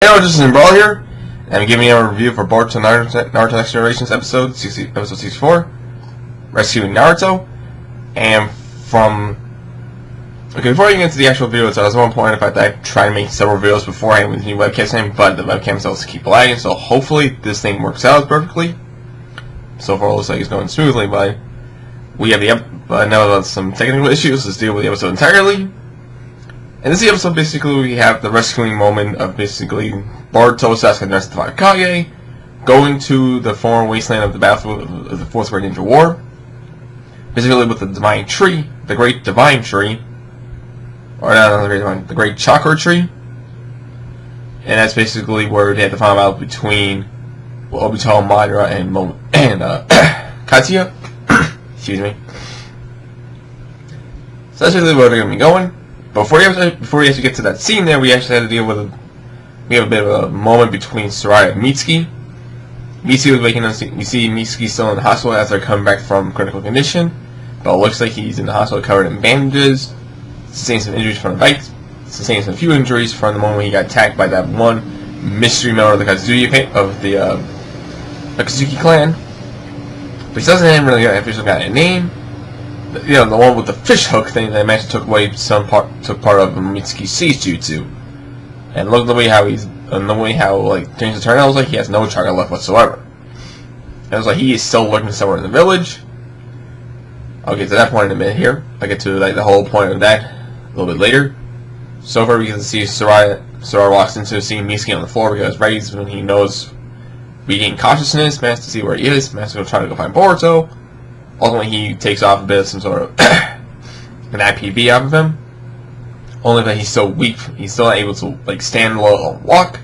Hello, this is Brawl here, and I'm giving you a review for Boruto Naruto Next Generations episode 64, Rescuing Naruto. And before I get into the actual video, so I just want to point out the fact that I tried to make several videos beforehand with the new webcam thing, but the webcam cells keep lagging, so hopefully this thing works out perfectly. So far it looks like it's going smoothly, but we have now some technical issues. Let's deal with the episode entirely. In this episode, basically, we have the rescuing moment of basically Boruto, Sasuke, and the rest of the 5 Kage going to the former wasteland of the battlefield of the Fourth Great Ninja War. Basically, with the Divine Tree, the Great Divine Tree, or not the Great Divine, the Great Chakra Tree, and that's basically where they had the final battle between Obito, Madara, and Katsuya. Excuse me. So that's basically where they're going to be going. Before we actually get to that scene there, we actually had to deal with we have a bit of a moment between Soraya and Mitsuki. Mitsuki was waking up. You see Mitsuki still in the hospital after coming back from critical condition, but it looks like he's in the hospital covered in bandages, sustained some injuries from the bike, sustained some few injuries from the moment he got attacked by that one mystery member of the Akatsuki clan. But he doesn't really got a name. You know, the one with the fish hook thing that I mentioned took part of Mitsuki's siege jutsu. And look at the way how things turn out, it was like he has no chakra left whatsoever. It was like he is still lurking somewhere in the village. I'll get to that point in a minute here. I'll get to the whole point of that a little bit later. So far we can see Soraya walks into seeing Mitsuki on the floor because right when he knows regain consciousness, managed to see where he is, managed to try to go find Boruto. Ultimately, he takes off a bit of some sort of an IPV out of him. Only that he's so weak, he's still not able to stand low or walk.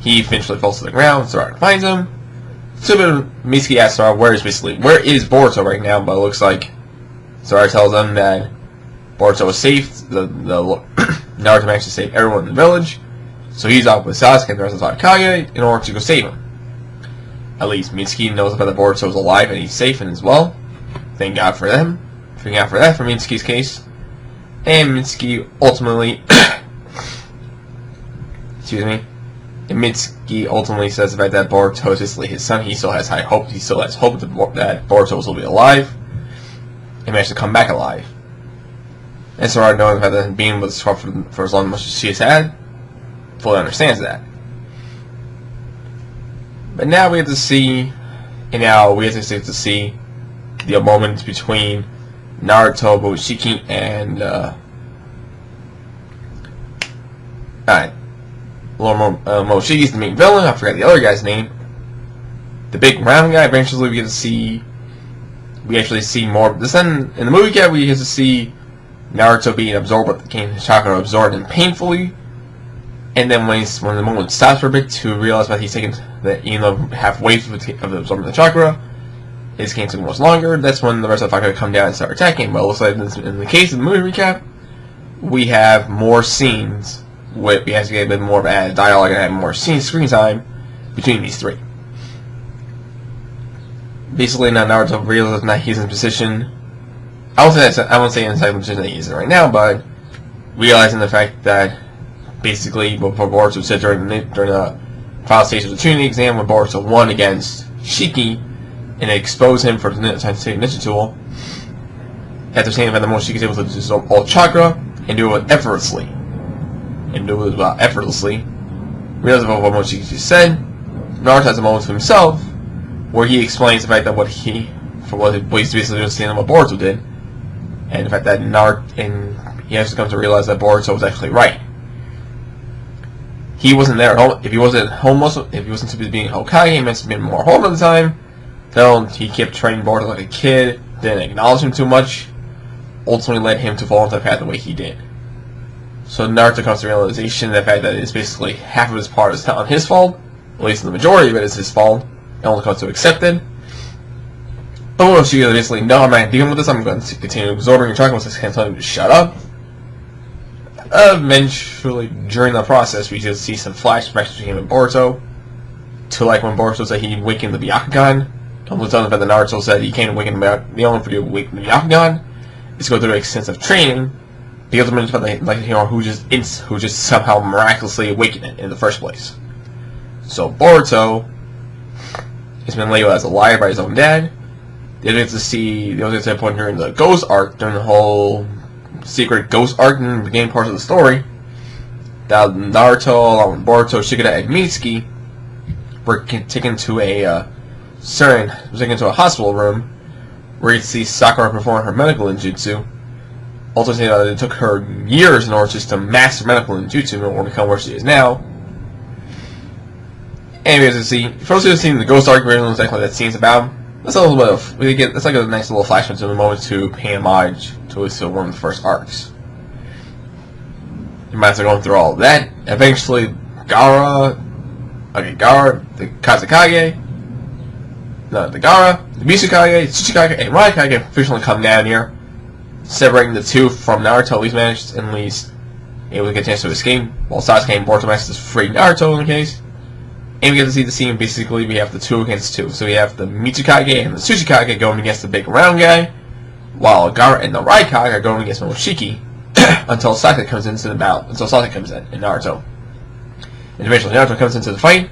He eventually falls to the ground. Soraya finds him. So Mitsuki asks Soraya where is Boruto right now, but it looks like Soraya tells him that Boruto is safe. Naruto managed to save everyone in the village, so he's off with Sasuke and the rest of the 5 Kage in order to go save him. At least Mitsuki knows about the Boruto is alive and he's safe and as well. Thank God for them. Thank God for that for Mitsuki's case. And Mitsuki ultimately excuse me. And Mitsuki ultimately says the fact that Boruto is basically his son. He still has high hope. He still has hope that Boruto will be alive and manage to come back alive. And Soraya, knowing the fact that being with Squad for as long as she has had, fully understands that. But now we have to see, the moment between Naruto, Boshiki, and Moshiki's the main villain. I forgot the other guy's name. The big round guy. Eventually, we actually see more. In the movie cap, we get to see Naruto being absorbed, but the chakra absorbed him painfully. And then when the moment stops for a bit to realize that he's taken halfway of absorbing the chakra, his game took much longer. That's when the rest of the 5 Kage come down and start attacking. But it looks like in the case of the movie recap, we have more scenes. We have to get a bit more of dialogue and have more screen time between these 3. Basically, now Naruto realizes that he's in a position. I won't say in the position that he's in right now, but realizing the fact that basically before Boruto said during the final stage of the tuning exam when Boruto won against Shiki and exposed him for the ninja tool, after saying that the most Shiki is able to dissolve all chakra and do it effortlessly. Realize what Moshiki just said, Naruto has a moment to himself where he explains the fact that what he's basically understanding what Boruto did, and the fact that he has to come to realize that Boruto was actually right. He wasn't there at home. If he wasn't too busy being Hokage, he must have been more home at the time. Then he kept training Boruto like a kid, didn't acknowledge him too much, ultimately led him to fall into the path the way he did. So Naruto comes to the realization that the fact that it's basically half of his part is not his fault, at least the majority of it is his fault, and only comes to accept it. But what she basically, no, I'm not dealing with this, I'm going to continue absorbing your chakra once I can't tell him to shut up. Eventually, during the process, we just see some flashbacks between him and Boruto. To when Boruto said he awakened the Byakugan. Almost done about the Naruto said he can't awaken the only way to awaken the Byakugan is to go through extensive training. Because of who just somehow miraculously awakened it in the first place. So Boruto has been labeled as a liar by his own dad. The other get to the point during the Ghost arc, during the whole secret Ghost arc in the beginning part of the story, that Naruto, along with Boruto, Shikida, and Mitsuki were taken to a hospital room where you see Sakura perform her medical ninjutsu. Also, saying that it took her years in order just to master medical ninjutsu in order to become where she is now. Anyways, you see, first you've seen the Ghost arc, really exactly what that scene's about. That's a little bit of that's like a nice little flashback to the moment to pay homage to at least one of the first arcs. You might have going through all of that. Eventually, Gaara, the Kazekage, the Gaara, the Mizukage, Tsuchikage, and Raikage officially come down here, separating the two from Naruto. At least able to get a chance to escape, while Sasuke and Boruto managed to free Naruto in the case. And we get to see the scene. Basically, we have the 2 against 2. So we have the Mizukage and the Tsuchikage going against the big round guy, while Gaara and the Raikage are going against Momoshiki until Sasuke comes into the battle. Until Sasuke comes in, and Naruto. And eventually Naruto comes into the fight,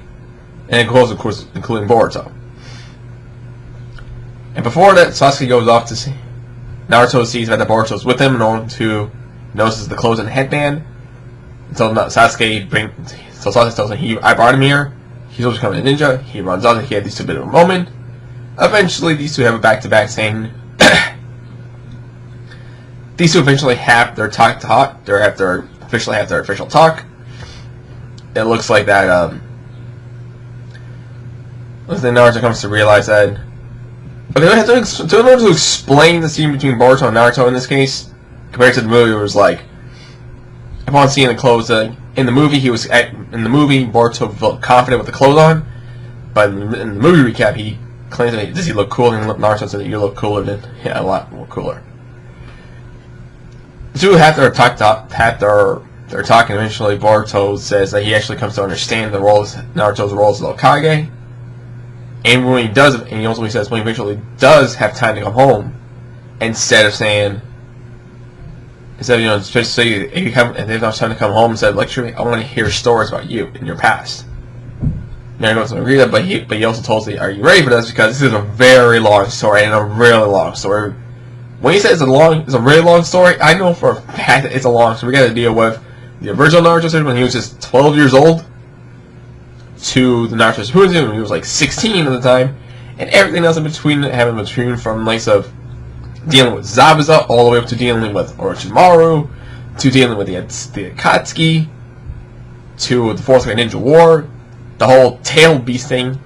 and it goes, of course, including Boruto. And before that, Sasuke goes off to see. Naruto sees that Boruto's with him in order to notices the clothes and headband. Until Sasuke tells him, I brought him here. He's always becoming a ninja. He runs out, and he had these two bit of a moment. Eventually, these two have a back-to-back saying. These two eventually have their talk. Officially have their official talk. It looks like that. Then Naruto comes to realize that. Okay, in order to explain the scene between Boruto and Naruto in this case, compared to the movie, it was like, upon seeing the clothes, in the movie Boruto felt confident with the clothes on, but in the movie recap he claims that does he look cool, and Naruto said that you look cooler than a lot more cooler. The two have their talk, and eventually Boruto says that he actually comes to understand Naruto's role as the Hokage. And when he does, and he also says when he eventually does have time to come home, instead of just say if they have enough time to come home, instead of lecturing, I want to hear stories about you in your past. Now he goes to agree that, but he also tells me, are you ready for this? Because this is a very long story and a really long story. When he says it's a really long story, I know for a fact that it's a long story. We got to deal with the original Naruto story when he was just 12 years old, to the Naruto Shippuden when he was like 16 at the time, and everything else in between, from likes of dealing with Zabuza all the way up to dealing with Orochimaru, to dealing with the Akatsuki, to the Fourth Great Ninja War, the whole tail beast thing,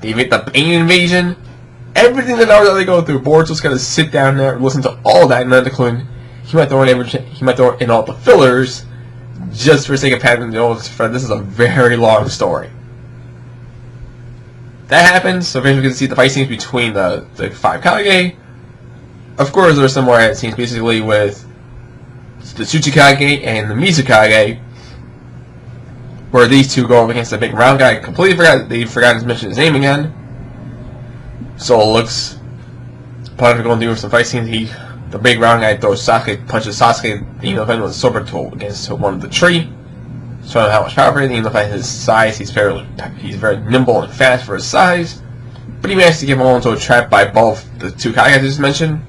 the Pain invasion, everything that Naruto they go through. Boruto's gonna sit down there and listen to all that, and then he might throw in all the fillers just for the sake of having this is a very long story. That happens, so eventually we get to see the fight scenes between the 5 Kage. Of course, there are some more scenes basically with the Tsuchikage and the Mizukage, where these two go up against the big round guy. They forgot to mention his name again. So it looks, upon going through some fight scenes, the big round guy punches Sasuke, with a sword against one of the tree, showing how much power he has. Even at his size, he's very nimble and fast for his size. But he managed to get him into a trap by both the 2 Kage I just mentioned,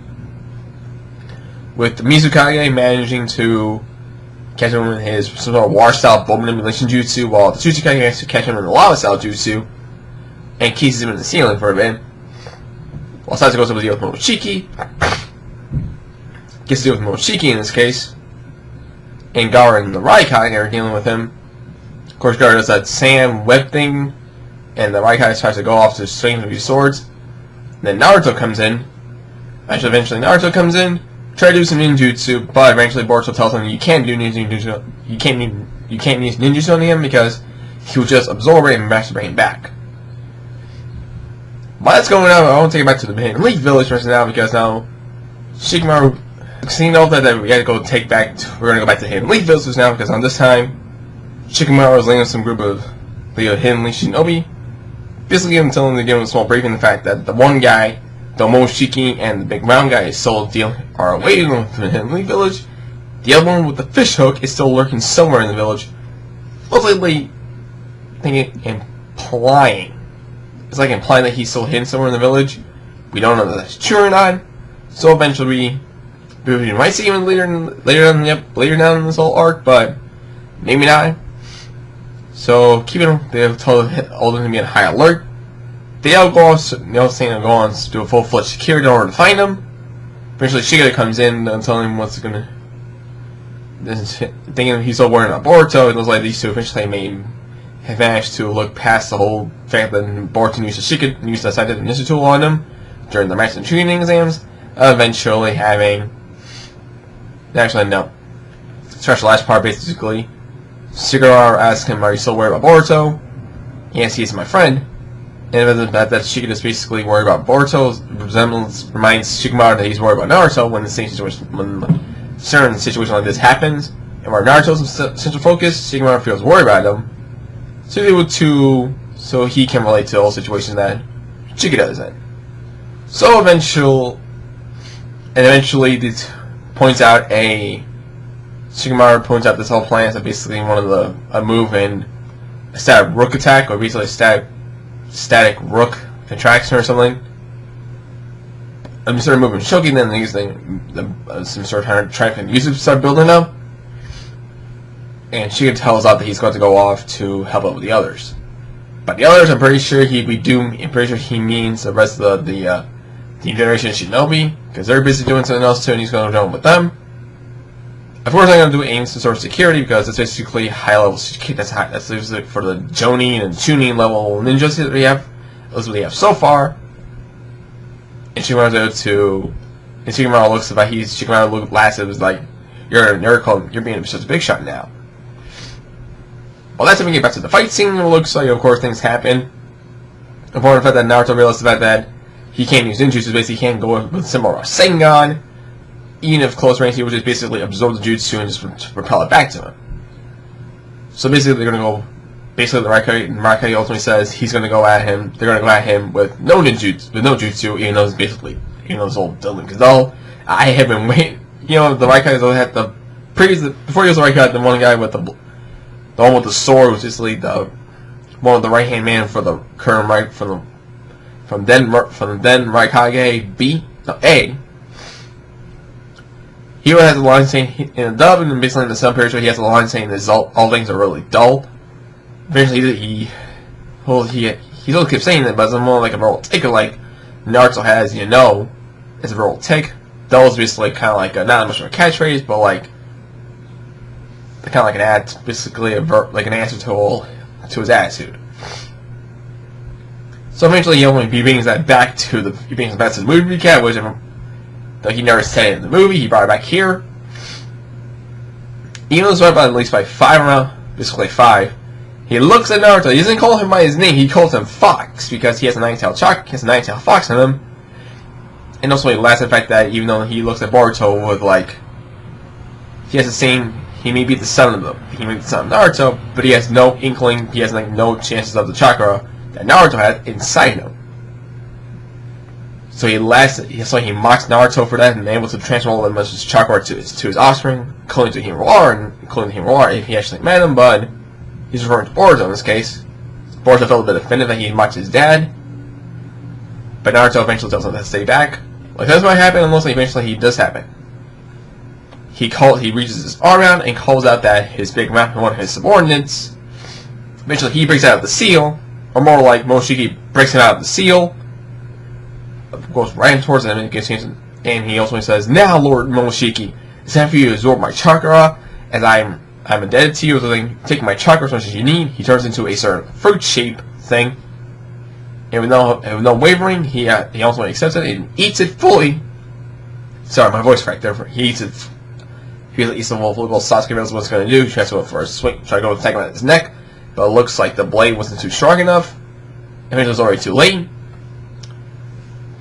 with the Mizukage managing to catch him with his sort of war-style bomb manipulation jutsu, while the Tsuchikage managed to catch him in the lava-style jutsu, and keeps him in the ceiling for a bit. While Sasuke goes up to deal with Momoshiki, gets to deal with Momoshiki in this case, and Gaara and the Raikage are dealing with him. Of course, Gaara does that sand web thing, and the Raikage tries to go off to swing with his swords. Then Naruto comes in. Eventually Naruto comes in, try to do some ninjutsu, but eventually Boruto tells him you can't do ninjutsu. You can't use ninjutsu on him because he will just absorb it and masturbate him back. While that's going on, I want to take it back to the Hidden Leaf Village right now, because now Shikamaru, seeing all that we got to go take back. We're gonna go back to the Hidden Leaf Village now, because on this time Shikamaru is leading some group of Hidden Leaf Shinobi, basically telling them to give him a small briefing the fact that the one guy, the Momoshiki, and the big round guy are away from the Hidden Leaf Village. The other one with the fish hook is still lurking somewhere in the village. Most likely implying. It's like implying that he's still hidden somewhere in the village. We don't know if that's true or not. So eventually we might see him later down in this whole arc, but maybe not. So they've told all of them to be on high alert. They all go on, saying they'll go on to do a full-fledged security in order to find him. Eventually Shigeta comes in and telling him what's gonna, thinking he's still worried about Boruto. It looks like these two eventually have managed to look past the whole fact that Boruto used the scientific ninja tool on him during the match and training exams. Eventually having, actually no, stretch the last part basically. Shigeta asks him, "Are you still worried about Boruto?" Yes, he's my friend. And that Shigeta is basically worried about Boruto's resemblance reminds Shikamaru that he's worried about Naruto when a certain situation like this happens, and where Naruto's central focus, Shikamaru feels worried about him. So he can relate to all situations that Shigeta is in. So eventually this Shikamaru points out this whole plan is that basically one of a move in a static rook attack, or basically a static rook contraction or something. I'm sort of moving Shoki, then some sort of trying to use it to start building up. And Shigeta tells out that he's going to go off to help out with the others. But the others, I'm pretty sure he means the rest of the generation Shinobi, because they're busy doing something else too, and he's going to join with them. Of course, I'm going to do aims to sort of security, because that's basically high level security. That's basically for the Jonin and Chunin level ninjas that we have. That's what we have so far. And Shikamaru looks like Shikamaru last. It was like, you're being such a big shot now. Well, that's when we get back to the fight scene. It looks like, of course, things happen. Important fact that Naruto realized the fact that he can't use ninjutsu, basically he can't go with similar Rasengan. Even if close range, he would just basically absorb the jutsu and just repel it back to him. So basically, they're gonna go. Basically, the Raikage ultimately says he's gonna go at him. They're gonna go at him with no jutsu, even though it's all Dylan Gazelle. I have been waiting. The Raikage had before he was the Raikage, the one guy with the one with the sword was basically the one of the right hand man for the current from then Raikage A. He has a line saying in a dub, and basically in the sub period, he has a line saying that all things are really dull. Eventually, he still keeps saying that, but it's more like a verbal tick, like Naruto has. It's a verbal tick. Dull is basically kind of like not much of a catchphrase, but like kind of like an answer to his attitude. So eventually, he brings that back to the movie recap, which though he never said it in the movie, he brought it back here. Even though it's right at least by 5 around, basically 5, he looks at Naruto. He doesn't call him by his name, he calls him Fox, because he has a nine-tailed fox on him. And also he laughs at the fact that even though he looks at Boruto with he may be the son of them, he may be the son of Naruto, but he has no inkling, he has no chances of the chakra that Naruto has inside him. So he mocks Naruto for that, and able to transfer all that much chakra to his offspring, including to Himuara, if he actually met him, but he's referring to Boruto in this case. Boruto felt a bit offended that he mocked his dad, but Naruto eventually tells him to stay back. That's what happened, and mostly eventually he does happen. He reaches his arm out and calls out that his big mouth one of his subordinates. Eventually he breaks out of the seal, or more like Momoshiki breaks him out of the seal. Goes right towards him and he ultimately says, "Now, Lord Momoshiki, it's time for you to absorb my chakra, as I'm indebted to you, so take my chakra as much as you need." He turns into a certain fruit-shaped thing, and with no wavering, he ultimately accepts it and eats it fully. Sorry, my voice cracked there. He eats it. He eats the little Sasuke knows what it's going to do. He tries to go for a swing, try to go attack him at his neck, but it looks like the blade wasn't too strong enough. And it was already too late.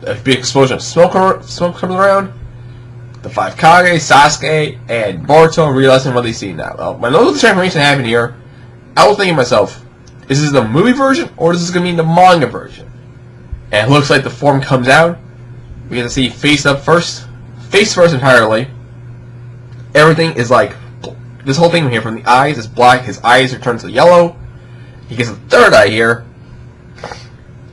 A big explosion of smoke comes around. The 5 Kage, Sasuke, and Boruto realizing what they see now. Well, when all this transformation happened here, I was thinking to myself, is this the movie version, or is this going to be the manga version? And it looks like the form comes out. We get to see face first entirely. everything is like, this whole thing here, from the eyes is black, his eyes are turned to yellow, he gets a third eye here,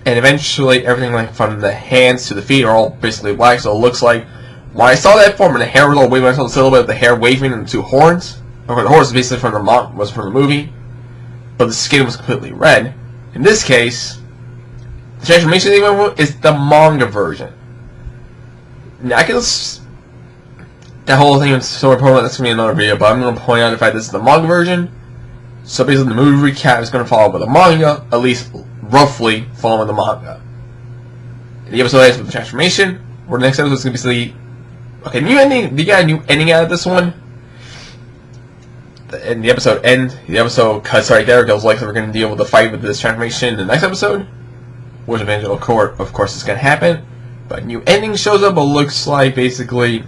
and eventually everything like from the hands to the feet are all basically black, so it looks like, when I saw that form and the hair was all waving, I saw a little bit of the hair waving and the two horns. The horns was basically from the movie, but the skin was completely red. In this case, the transformation they went with is the manga version. Now, that whole thing is so important, that's going to be another video, but I'm going to point out the fact this is the manga version. So basically the movie recap is going to follow with the manga, at least roughly following the manga. The episode ends with the transformation, where the next episode is going to be okay, new ending. You got a new ending out of this one. And the episode ends. The episode cuts right there. It goes like we're going to deal with the fight with this transformation in the next episode, which eventually, of course, is going to happen. But new ending shows up. It looks like basically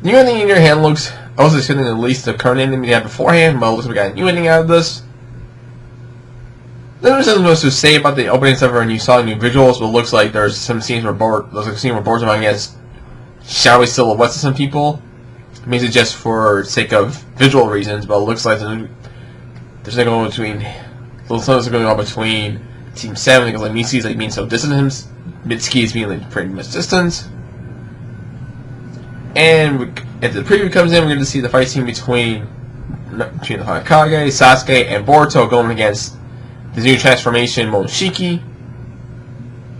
new ending in your hand looks. I was expecting at least the current ending we had beforehand, but it looks like we got a new ending out of this. There's nothing much to say about the opening stuff, and you saw new visuals, but it looks like there's some scenes where Boruto's going against shadowy silhouettes of some people. Maybe just for sake of visual reasons, but it looks like there's going on between Team 7, because like Mitsuki's like being so distant to him. Mitsuki is being like pretty much distant. And if the preview comes in, we're going to see the fight scene between the Hokage, Sasuke, and Boruto going against the new transformation Momoshiki.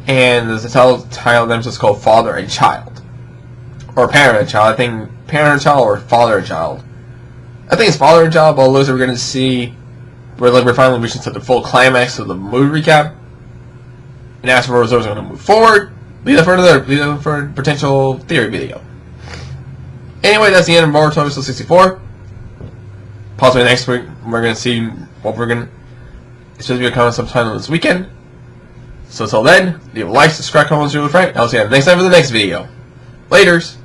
And the title of them is called Father and Child. Or Parent and Child. I think Parent and Child or Father and Child. I think it's Father and Child, but we're going to see we're finally reaching to the full climax of the movie recap. And as for results, we're going to move forward. Leave that for a potential theory video. Anyway, that's the end of Boruto episode 64. Possibly next week, we're going to see what we're going to... It's supposed to be coming sometime this weekend. So until then, leave a like, subscribe, comment, share with a friend. I'll see you next time for the next video. Laters!